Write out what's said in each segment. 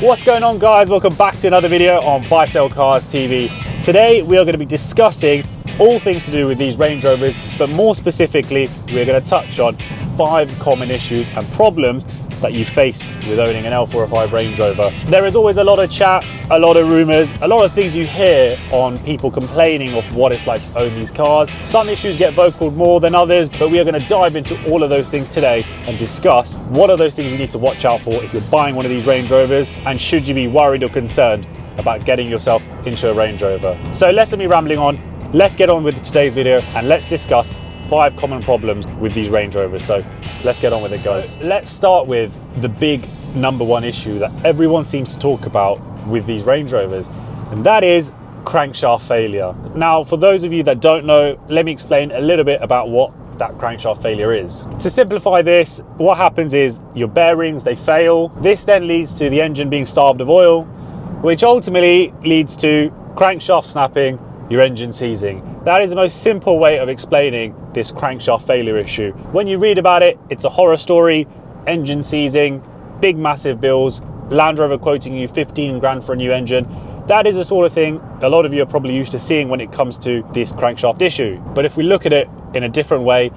What's going on, guys? Welcome back to another video on Buy Sell Cars TV. Today we are going to be discussing all things to do with these Range Rovers, but more specifically we're going to touch on 5 common issues and problems that you face with owning an L405 Range Rover. There is always a lot of chat, a lot of rumours, a lot of things you hear on people complaining of what it's like to own these cars. Some issues get vocal more than others, but we are going to dive into all of those things today and discuss what are those things you need to watch out for if you're buying one of these Range Rovers, and should you be worried or concerned about getting yourself into a Range Rover. So less of me rambling on, let's get on with today's video and let's discuss 5 common problems with these Range Rovers. So let's get on with it, guys. So let's start with the big #1 issue that everyone seems to talk about with these Range Rovers, and that is crankshaft failure. Now, for those of you that don't know, let me explain a little bit about what that crankshaft failure is. To simplify this, what happens is your bearings, they fail. This then leads to the engine being starved of oil, which ultimately leads to crankshaft snapping, your engine seizing. That is the most simple way of explaining this crankshaft failure issue. When you read about it, it's a horror story. Engine seizing, big massive bills, Land Rover quoting you 15 grand for a new engine. That is the sort of thing a lot of you are probably used to seeing when it comes to this crankshaft issue. But if we look at it in a different way,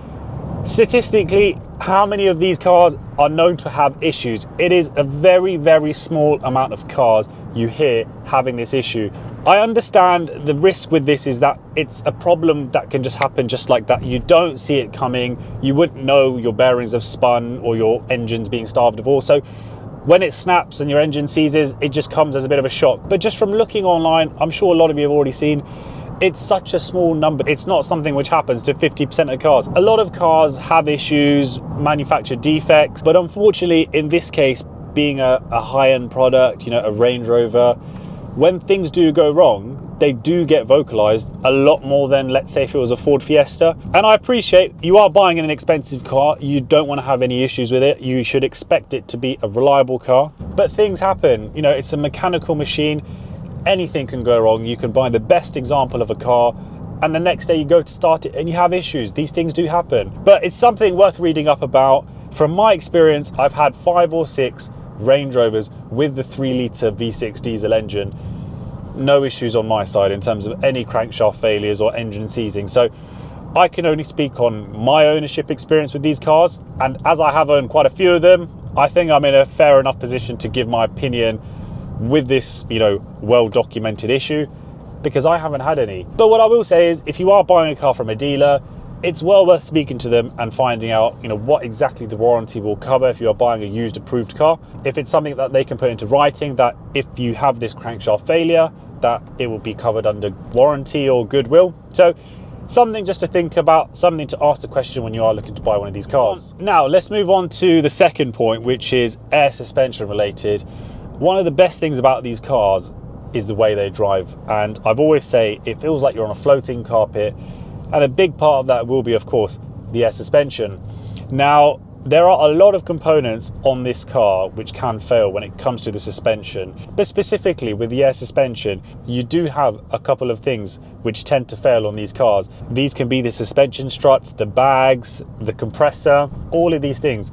statistically, how many of these cars are known to have issues? It is a very, very small amount of cars you hear having this issue. I understand the risk with this is that it's a problem that can just happen just like that. You don't see it coming. You wouldn't know your bearings have spun or your engine's being starved of oil. So when it snaps and your engine seizes, it just comes as a bit of a shock. But just from looking online, I'm sure a lot of you have already seen, it's such a small number. It's not something which happens to 50% of cars. A lot of cars have issues, manufacturer defects, but unfortunately in this case, being a high-end product, you know, a Range Rover, when things do go wrong, they do get vocalized a lot more than, let's say, if it was a Ford Fiesta. And I appreciate you are buying an expensive car, you don't want to have any issues with it, you should expect it to be a reliable car, but things happen. You know, it's a mechanical machine, anything can go wrong. You can buy the best example of a car and the next day you go to start it and you have issues. These things do happen, but it's something worth reading up about. From my experience, I've had 5 or 6 Range Rovers with the 3-litre V6 diesel engine. No issues on my side in terms of any crankshaft failures or engine seizing. So I can only speak on my ownership experience with these cars, and as I have owned quite a few of them, I think I'm in a fair enough position to give my opinion with this, you know, well-documented issue, because I haven't had any. But what I will say is, if you are buying a car from a dealer, it's well worth speaking to them and finding out, you know, what exactly the warranty will cover if you are buying a used approved car. If it's something that they can put into writing, that if you have this crankshaft failure, that it will be covered under warranty or goodwill. So something just to think about, something to ask the question when you are looking to buy one of these cars. Now let's move on to the second point, which is air suspension related. One of the best things about these cars is the way they drive, and I've always say it feels like you're on a floating carpet, and a big part of that will be, of course, the air suspension. Now, there are a lot of components on this car which can fail when it comes to the suspension, but specifically with the air suspension, you do have a couple of things which tend to fail on these cars. These can be the suspension struts, the bags, the compressor. All of these things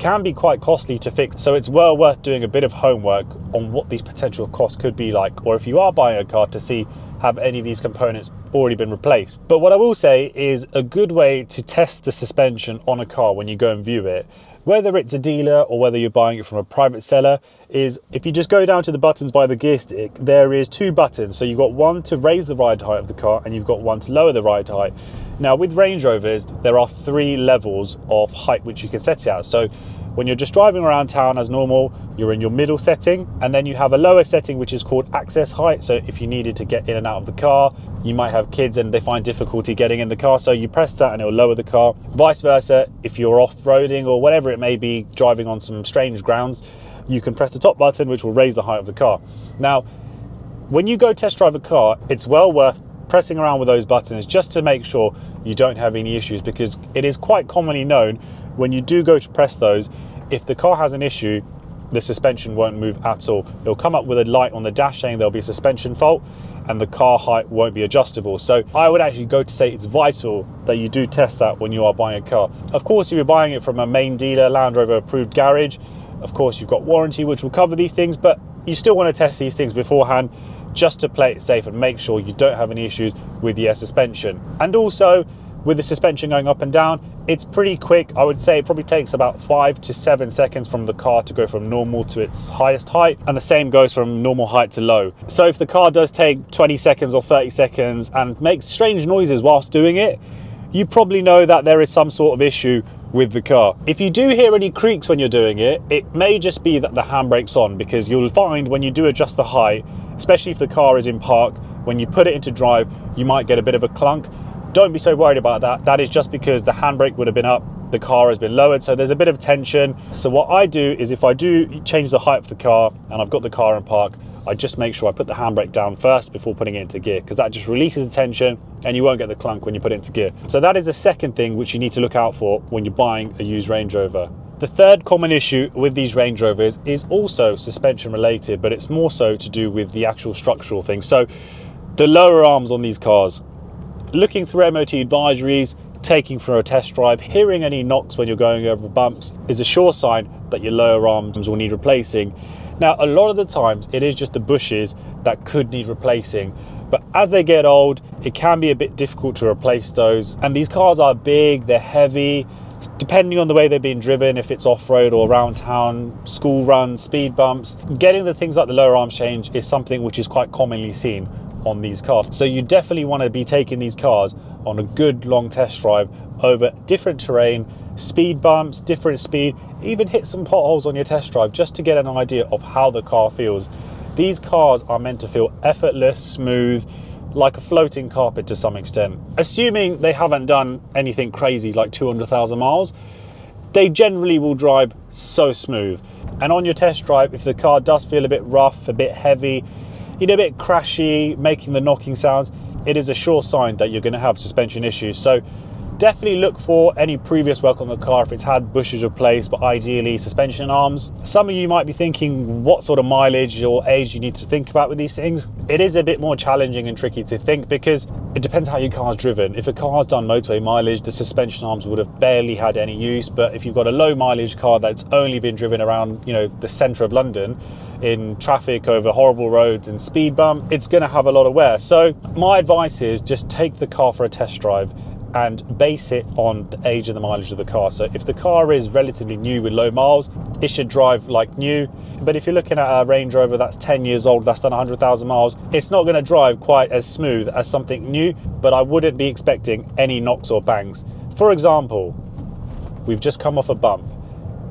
can be quite costly to fix, so it's well worth doing a bit of homework on what these potential costs could be like, or if you are buying a car, to see have any of these components already been replaced. But what I will say is a good way to test the suspension on a car when you go and view it, whether it's a dealer or whether you're buying it from a private seller, is if you just go down to the buttons by the gear stick, there is 2 buttons. So you've got one to raise the ride height of the car and you've got one to lower the ride height. Now with Range Rovers, there are 3 levels of height which you can set it at. So when you're just driving around town as normal, you're in your middle setting, and then you have a lower setting which is called access height. So if you needed to get in and out of the car, you might have kids and they find difficulty getting in the car, so you press that and it'll lower the car. Vice versa, if you're off-roading or whatever it may be, driving on some strange grounds, you can press the top button which will raise the height of the car. Now, when you go test drive a car, it's well worth pressing around with those buttons just to make sure you don't have any issues, because it is quite commonly known when you do go to press those, if the car has an issue, the suspension won't move at all. It'll come up with a light on the dash saying there'll be a suspension fault, and the car height won't be adjustable. So I would actually go to say it's vital that you do test that when you are buying a car. Of course, if you're buying it from a main dealer, Land Rover approved garage, of course you've got warranty which will cover these things, but you still want to test these things beforehand just to play it safe and make sure you don't have any issues with the suspension. And also with the suspension going up and down, it's pretty quick. I would say it probably takes about 5 to 7 seconds from the car to go from normal to its highest height, and the same goes from normal height to low. So if the car does take 20 seconds or 30 seconds and makes strange noises whilst doing it, you probably know that there is some sort of issue with the car. If you do hear any creaks when you're doing it, it may just be that the handbrake's on, because you'll find when you do adjust the height, especially if the car is in park, when you put it into drive, you might get a bit of a clunk. Don't be so worried about that. That is just because the handbrake would have been up, the car has been lowered, so there's a bit of tension. So what I do is, if I do change the height of the car and I've got the car in park, I just make sure I put the handbrake down first before putting it into gear, because that just releases the tension and you won't get the clunk when you put it into gear. So that is the second thing which you need to look out for when you're buying a used Range Rover. The third common issue with these Range Rovers is also suspension related, but it's more so to do with the actual structural thing. So the lower arms on these cars, looking through MOT advisories, taking for a test drive, hearing any knocks when you're going over bumps is a sure sign that your lower arms will need replacing. Now, a lot of the times it is just the bushes that could need replacing, but as they get old, it can be a bit difficult to replace those. And these cars are big, they're heavy, depending on the way they're being driven, if it's off-road or around town, school runs, speed bumps, getting the things like the lower arms change is something which is quite commonly seen on these cars. So you definitely want to be taking these cars on a good long test drive over different terrain, speed bumps, different speed, even hit some potholes on your test drive just to get an idea of how the car feels. These cars are meant to feel effortless, smooth, like a floating carpet to some extent. Assuming they haven't done anything crazy like 200,000 miles, they generally will drive so smooth. And on your test drive, if the car does feel a bit rough, a bit heavy, a bit crashy, making the knocking sounds, it is a sure sign that you're going to have suspension issues. So definitely look for any previous work on the car if it's had bushes replaced, but ideally suspension arms. Some of you might be thinking what sort of mileage or age you need to think about with these things. It is a bit more challenging and tricky to think, because it depends how your car's driven. If a car's done motorway mileage, the suspension arms would have barely had any use. But if you've got a low mileage car that's only been driven around, the centre of London in traffic over horrible roads and speed bump, it's going to have a lot of wear. So my advice is just take the car for a test drive and base it on the age and the mileage of the car. So if the car is relatively new with low miles, it should drive like new. But if you're looking at a Range Rover that's 10 years old, that's done 100,000 miles, it's not going to drive quite as smooth as something new, but I wouldn't be expecting any knocks or bangs. For example, we've just come off a bump.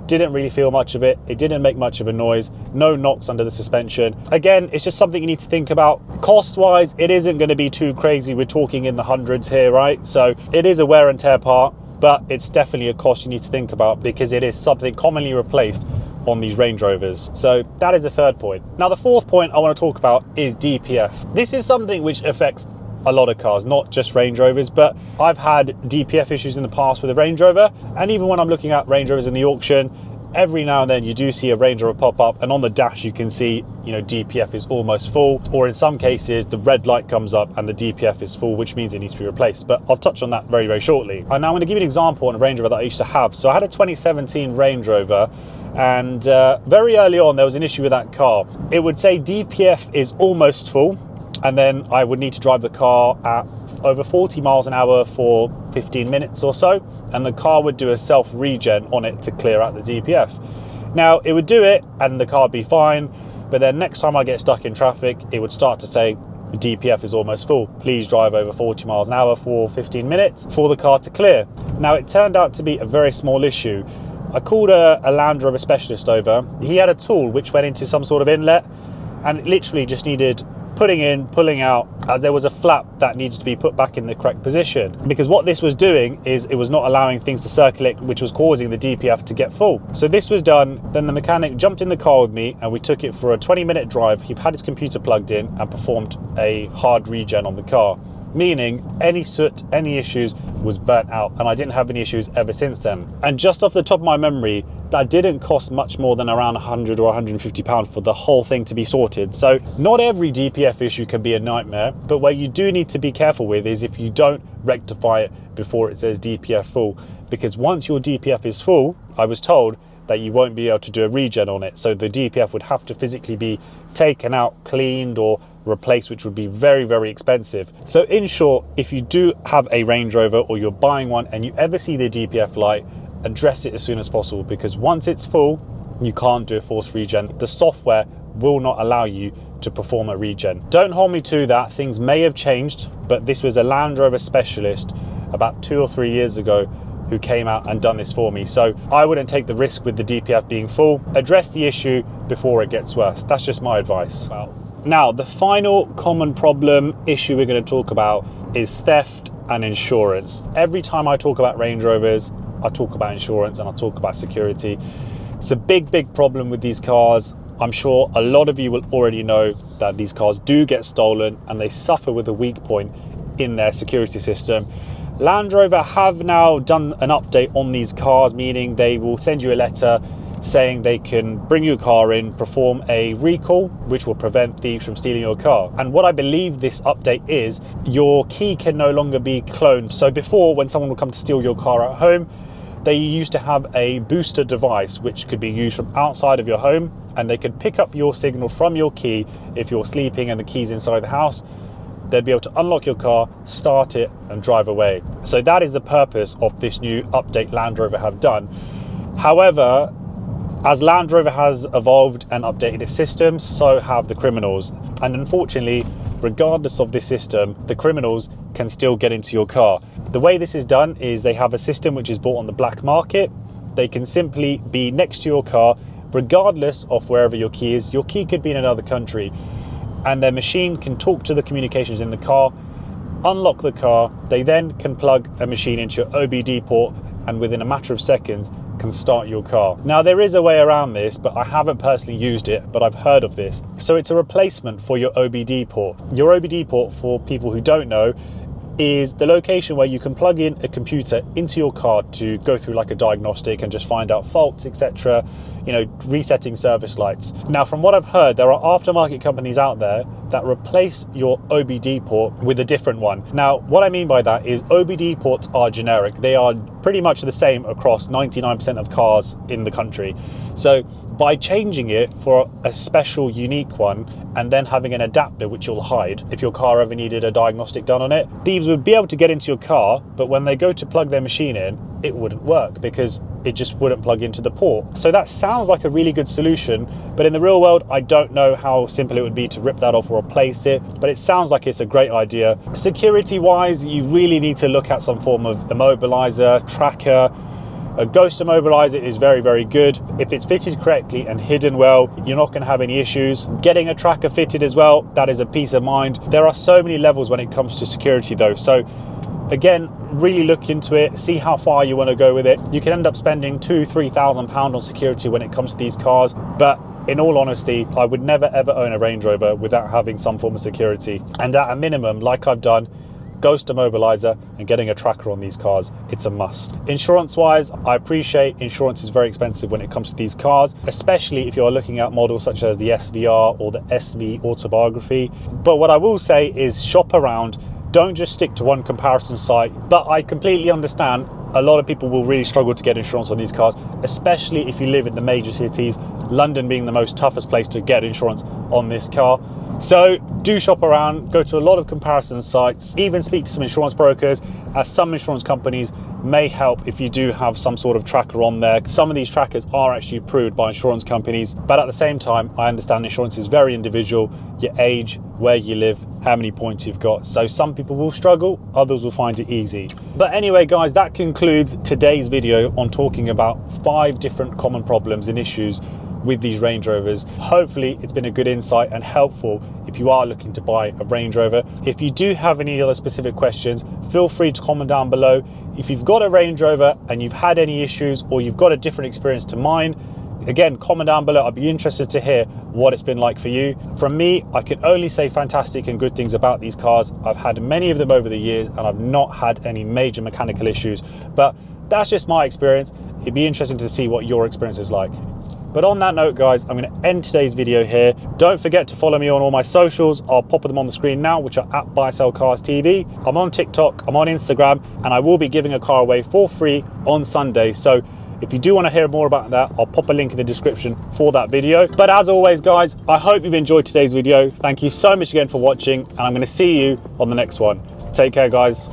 Didn't really feel much of it. It didn't make much of a noise. No knocks under the suspension. Again, it's just something you need to think about. Cost-wise, it isn't going to be too crazy. We're talking in the hundreds here, right? So it is a wear and tear part, but it's definitely a cost you need to think about, because it is something commonly replaced on these Range Rovers. So that is the third point. Now, the fourth point I want to talk about is DPF. This is something which affects a lot of cars, not just Range Rovers, but I've had DPF issues in the past with a Range Rover, and even when I'm looking at Range Rovers in the auction, every now and then you do see a Range Rover pop up, and on the dash you can see, DPF is almost full, or in some cases the red light comes up and the DPF is full, which means it needs to be replaced. But I'll touch on that very, very shortly. And now I'm going to give you an example on a Range Rover that I used to have. So I had a 2017 Range Rover, and very early on there was an issue with that car. It would say DPF is almost full, and then I would need to drive the car at over 40 miles an hour for 15 minutes or so, and the car would do a self-regen on it to clear out the DPF. Now, it would do it and the car would be fine, but then next time I get stuck in traffic, it would start to say, DPF is almost full. Please drive over 40 miles an hour for 15 minutes for the car to clear. Now, it turned out to be a very small issue. I called a Land Rover specialist over. He had a tool which went into some sort of inlet, and it literally just needed putting in, pulling out, as there was a flap that needed to be put back in the correct position. Because what this was doing is it was not allowing things to circulate, which was causing the DPF to get full. So this was done, then the mechanic jumped in the car with me and we took it for a 20-minute drive. He had his computer plugged in and performed a hard regen on the car, meaning any soot, any issues was burnt out, and I didn't have any issues ever since then. And just off the top of my memory, that didn't cost much more than around 100 or 150 pounds for the whole thing to be sorted. So not every DPF issue can be a nightmare, but where you do need to be careful with is if you don't rectify it before it says DPF full, because once your DPF is full, I was told that you won't be able to do a regen on it. So the DPF would have to physically be taken out, cleaned, or replaced, which would be very, very expensive. So in short, if you do have a Range Rover or you're buying one and you ever see the DPF light, address it as soon as possible, because once it's full, you can't do a forced regen. The software will not allow you to perform a regen. Don't hold me to that, things may have changed, but this was a Land Rover specialist about 2 or 3 years ago who came out and done this for me. So I wouldn't take the risk with the DPF being full. Address the issue before it gets worse. That's just my advice. Now, the final common problem issue we're going to talk about is theft and insurance. Every time I talk about Range Rovers, I talk about insurance and I talk about security. It's a big, big problem with these cars. I'm sure a lot of you will already know that these cars do get stolen and they suffer with a weak point in their security system. Land Rover have now done an update on these cars, meaning they will send you a letter saying they can bring your car in, perform a recall, which will prevent thieves from stealing your car. And what I believe this update is, your key can no longer be cloned. So before, when someone would come to steal your car at home, they used to have a booster device which could be used from outside of your home, and they could pick up your signal from your key if you're sleeping and the key's inside the house. They'd be able to unlock your car, start it, and drive away. So that is the purpose of this new update Land Rover have done. However, as Land Rover has evolved and updated its systems, so have the criminals. And unfortunately, regardless of this system, the criminals can still get into your car. The way this is done is they have a system which is bought on the black market. They can simply be next to your car, regardless of wherever your key is. Your key could be in another country, and their machine can talk to the communications in the car, unlock the car. They then can plug a machine into your OBD port, and within a matter of seconds can start your car. Now, there is a way around this, but I haven't personally used it, but I've heard of this. So it's a replacement for your OBD port. Your OBD port, for people who don't know, is the location where you can plug in a computer into your car to go through like a diagnostic and just find out faults, etc. You know, resetting service lights. Now, from what I've heard, there are aftermarket companies out there that replace your OBD port with a different one. Now, what I mean by that is OBD ports are generic. They are pretty much the same across 99% of cars in the country. So by changing it for a special, unique one, and then having an adapter which you'll hide if your car ever needed a diagnostic done on it, thieves would be able to get into your car, but when they go to plug their machine in, it wouldn't work because it just wouldn't plug into the port. So that sounds like a really good solution, but in the real world, I don't know how simple it would be to rip that off or replace it, but it sounds like it's a great idea. Security-wise, you really need to look at some form of immobilizer, tracker. A ghost immobilizer is very, very good. If it's fitted correctly and hidden well, you're not going to have any issues. Getting a tracker fitted as well, that is a peace of mind. There are so many levels when it comes to security though. So again, really look into it, see how far you want to go with it. You can end up spending £2,000–3,000 on security when it comes to these cars, but in all honesty, I would never ever own a Range Rover without having some form of security. And at a minimum, like I've done, ghost immobilizer and getting a tracker on these cars, it's a must. Insurance wise, I appreciate insurance is very expensive when it comes to these cars, especially if you're looking at models such as the SVR or the SV Autobiography. But what I will say is shop around, don't just stick to one comparison site. But I completely understand a lot of people will really struggle to get insurance on these cars, especially if you live in the major cities, London being the most toughest place to get insurance on this car. So do shop around, go to a lot of comparison sites, even speak to some insurance brokers, as some insurance companies may help if you do have some sort of tracker on there. Some of these trackers are actually approved by insurance companies, but at the same time, I understand insurance is very individual, your age, where you live, how many points you've got. So some people will struggle, others will find it easy. But anyway, guys, that concludes today's video on talking about 5 different common problems and issues with these Range Rovers. Hopefully it's been a good insight and helpful if you are looking to buy a Range Rover. If you do have any other specific questions, feel free to comment down below. If you've got a Range Rover and you've had any issues or you've got a different experience to mine, again, comment down below. I'd be interested to hear what it's been like for you. From me, I can only say fantastic and good things about these cars. I've had many of them over the years and I've not had any major mechanical issues, but that's just my experience. It'd be interesting to see what your experience is like. But on that note, guys, I'm going to end today's video here. Don't forget to follow me on all my socials. I'll pop them on the screen now, which are at Buy Sell Cars TV. I'm on TikTok, I'm on Instagram, and I will be giving a car away for free on Sunday. So If you do want to hear more about that, I'll pop a link in the description for that video. But as always, guys, I hope you've enjoyed today's video. Thank you so much again for watching, and I'm going to see you on the next one. Take care, guys.